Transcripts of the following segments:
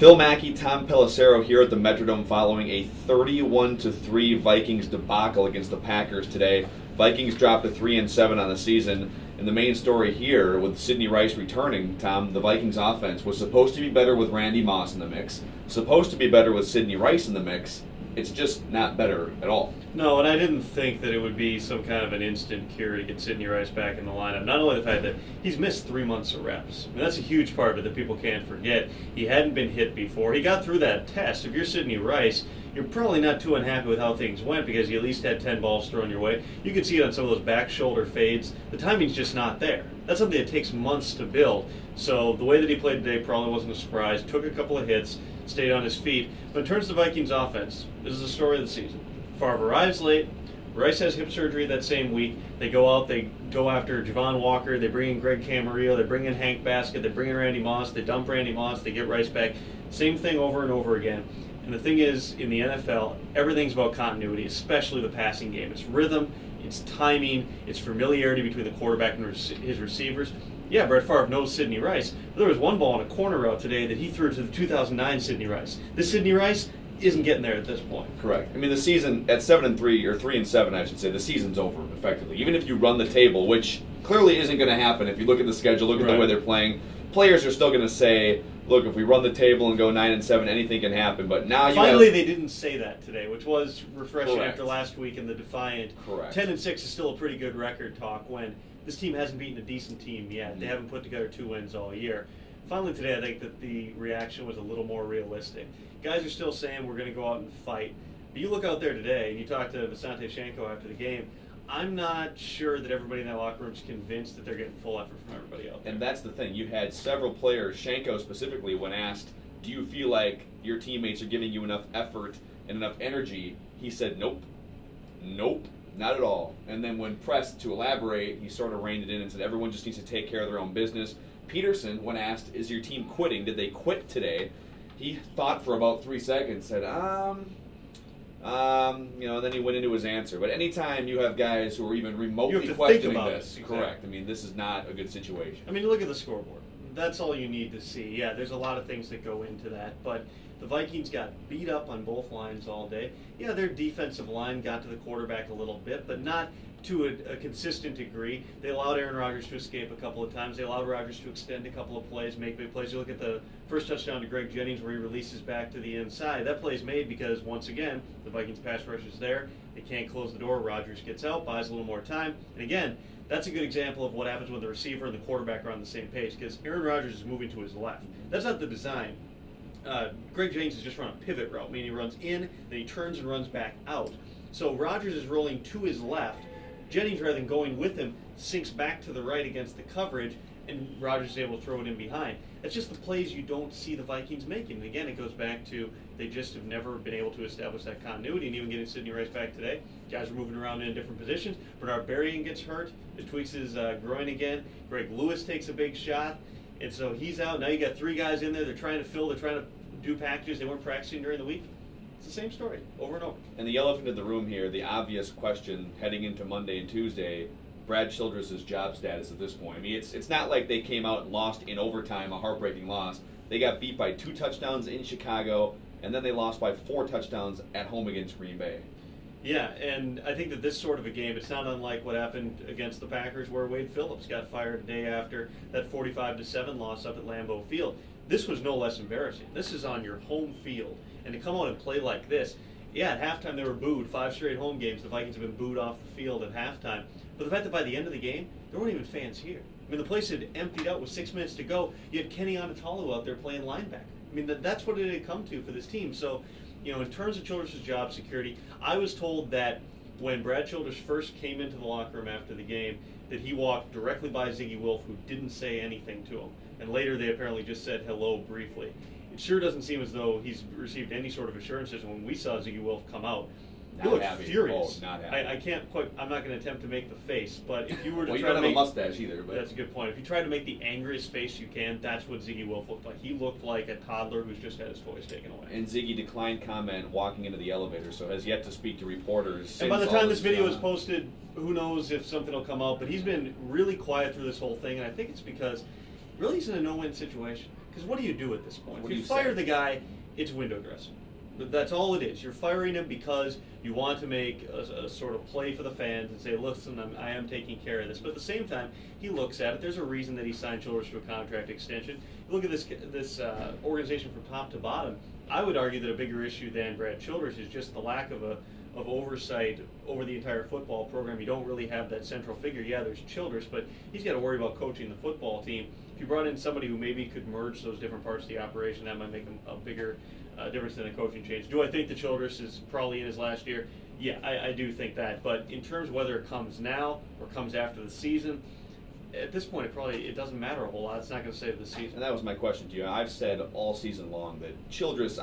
Phil Mackey, Tom Pelissero here at the Metrodome following a 31-3 Vikings debacle against the Packers today. Vikings dropped to 3-7 on the season. And the main story here, with Sidney Rice returning, Tom, the Vikings offense was supposed to be better with Randy Moss in the mix, supposed to be better with Sidney Rice in the mix. It's just not better at all. No, and I didn't think that it would be some kind of an instant cure to get Sidney Rice back in the lineup. Not only the fact that he's missed 3 months of reps. I mean, that's a huge part of it that people can't forget. He hadn't been hit before. He got through that test. If you're Sidney Rice, you're probably not too unhappy with how things went because you at least had 10 balls thrown your way. You can see it on some of those back shoulder fades. The timing's just not there. That's something that takes months to build. So the way that he played today probably wasn't a surprise. Took a couple of hits, stayed on his feet. But in terms of the Vikings offense, this is the story of the season. Favre arrives late. Rice has hip surgery that same week. They go out, they go after Javon Walker, they bring in Greg Camarillo, they bring in Hank Baskett, they bring in Randy Moss, they dump Randy Moss, they get Rice back. Same thing over and over again. And the thing is, in the NFL, everything's about continuity, especially the passing game. It's rhythm, it's timing, it's familiarity between the quarterback and his receivers. Yeah, Brett Favre knows Sidney Rice, but there was one ball on a corner route today that he threw to the 2009 Sidney Rice. This Sidney Rice isn't getting there at this point. Correct. I mean, the season at 7-3 or 3-7, I should say, the season's over effectively. Even if you run the table, which clearly isn't going to happen if you look at the schedule, look at the way they're playing. Players are still going to say, look, if we run the table and go 9-7, anything can happen. But now finally they didn't say that today, which was refreshing Correct. after last week in the Defiant. Correct. 10-6 is still a pretty good record talk when this team hasn't beaten a decent team yet. They haven't put together 2 wins all year. Finally today, I think that the reaction was a little more realistic. Guys are still saying we're going to go out and fight. But you look out there today, and you talk to Visanthe Shenko after the game, I'm not sure that everybody in that locker room is convinced that they're getting full effort from everybody else. And that's the thing. You had several players, Shenko specifically, when asked, do you feel like your teammates are giving you enough effort and enough energy? He said, nope. Nope. Not at all. And then when pressed to elaborate, he sort of reined it in and said everyone just needs to take care of their own business. Peterson, when asked, is your team quitting? Did they quit today? He thought for about 3 seconds, said, then he went into his answer. But anytime you have guys who are even remotely questioning this, exactly. Correct. I mean, this is not a good situation. I mean, look at the scoreboard. That's all you need to see. Yeah, there's a lot of things that go into that, but the Vikings got beat up on both lines all day. Yeah, their defensive line got to the quarterback a little bit, but not to a consistent degree. They allowed Aaron Rodgers to escape a couple of times. They allowed Rodgers to extend a couple of plays, make big plays. You look at the first touchdown to Greg Jennings where he releases back to the inside. That play's made because, once again, the Vikings pass rush is there. They can't close the door. Rodgers gets out, buys a little more time. And again, that's a good example of what happens when the receiver and the quarterback are on the same page because Aaron Rodgers is moving to his left. That's not the design. Greg Jennings has just run a pivot route, meaning he runs in, then he turns and runs back out. So Rodgers is rolling to his left. Jennings, rather than going with him, sinks back to the right against the coverage, and Rodgers is able to throw it in behind. That's just the plays you don't see the Vikings making. And again, it goes back to they just have never been able to establish that continuity, and even getting Sidney Rice back today, guys are moving around in different positions. Bernard Berrien gets hurt, he tweaks his groin again. Greg Lewis takes a big shot, and so he's out. Now you got 3 guys in there, they're trying to do packages they weren't practicing during the week. It's the same story over and over. And the elephant in the room here, the obvious question heading into Monday and Tuesday, Brad Childress' job status at this point. I mean, it's not like they came out and lost in overtime, a heartbreaking loss. They got beat by 2 touchdowns in Chicago, and then they lost by 4 touchdowns at home against Green Bay. Yeah, and I think that this sort of a game, it's not unlike what happened against the Packers where Wade Phillips got fired a day after that 45-7 loss up at Lambeau Field. This was no less embarrassing. This is on your home field. And to come out and play like this, yeah, at halftime they were booed. 5 straight home games, the Vikings have been booed off the field at halftime. But the fact that by the end of the game, there weren't even fans here. I mean, the place had emptied out with 6 minutes to go. You had Kenny Anatalu out there playing linebacker. I mean, that's what it had come to for this team. So, in terms of Childress' job security, I was told that when Brad Childress first came into the locker room after the game, that he walked directly by Ziggy Wolf, who didn't say anything to him. And later they apparently just said hello briefly. It sure doesn't seem as though he's received any sort of assurances. When we saw Ziggy Wolf come out, he looked furious. Not happy. I can't quite. I'm not going to attempt to make the face, but if you were to well, you try don't to have make a mustache either. But that's a good point. If you try to make the angriest face you can, that's what Ziggy Wolf looked like. He looked like a toddler who's just had his toys taken away. And Ziggy declined comment walking into the elevator, so has yet to speak to reporters. And by the time this video is posted, who knows if something will come out. But he's been really quiet through this whole thing, and I think it's because really he's in a no-win situation. Because what do you do at this point? What If do you you fire say? the guy, it's window dressing. That's all it is. You're firing him because you want to make a sort of play for the fans and say, listen, I am taking care of this. But at the same time, he looks at it. There's a reason that he signed Childress to a contract extension. You look at this organization from top to bottom. I would argue that a bigger issue than Brad Childress is just the lack of oversight over the entire football program. You don't really have that central figure. Yeah, there's Childress, but he's got to worry about coaching the football team. If you brought in somebody who maybe could merge those different parts of the operation, that might make a bigger difference than a coaching change. Do I think that Childress is probably in his last year? Yeah, I do think that. But in terms of whether it comes now or comes after the season, at this point, it doesn't matter a whole lot. It's not going to save the season. And that was my question to you. I've said all season long that Childress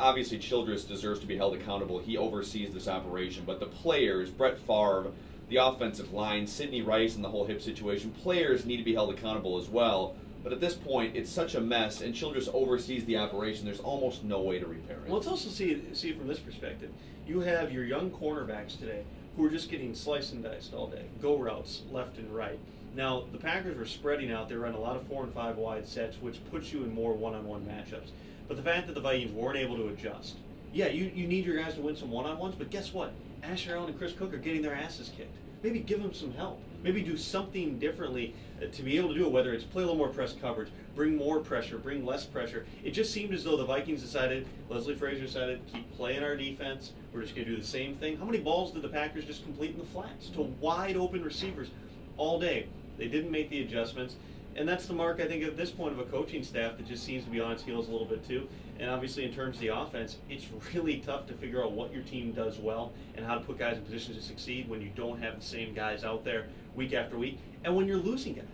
deserves to be held accountable. He oversees this operation. But the players, Brett Favre, the offensive line, Sidney Rice, and the whole hip situation, players need to be held accountable as well. But at this point, it's such a mess, and Childress oversees the operation. There's almost no way to repair it. Well, let's also see it from this perspective. You have your young cornerbacks today who are just getting sliced and diced all day, go routes left and right. Now, the Packers were spreading out. They run a lot of 4 and 5 wide sets, which puts you in more one-on-one matchups. But the fact that the Vikings weren't able to adjust. Yeah, you need your guys to win some one-on-ones, but guess what? Asher Allen and Chris Cook are getting their asses kicked. Maybe give them some help. Maybe do something differently to be able to do it, whether it's play a little more press coverage, bring more pressure, bring less pressure. It just seemed as though the Vikings decided, Leslie Frazier decided, keep playing our defense. We're just going to do the same thing. How many balls did the Packers just complete in the flats to wide open receivers all day? They didn't make the adjustments. And that's the mark, I think, at this point of a coaching staff that just seems to be on its heels a little bit too. And obviously, in terms of the offense, it's really tough to figure out what your team does well and how to put guys in positions to succeed when you don't have the same guys out there week after week. And when you're losing guys.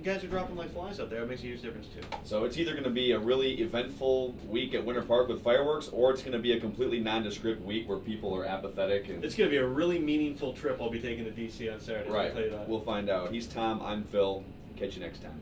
Guys are dropping like flies out there. It makes a huge difference too. So it's either going to be a really eventful week at Winter Park with fireworks, or it's going to be a completely nondescript week where people are apathetic. And it's going to be a really meaningful trip I'll be taking to D.C. on Saturday. right. I'll tell you that. We'll find out. He's Tom. I'm Phil. Catch you next time.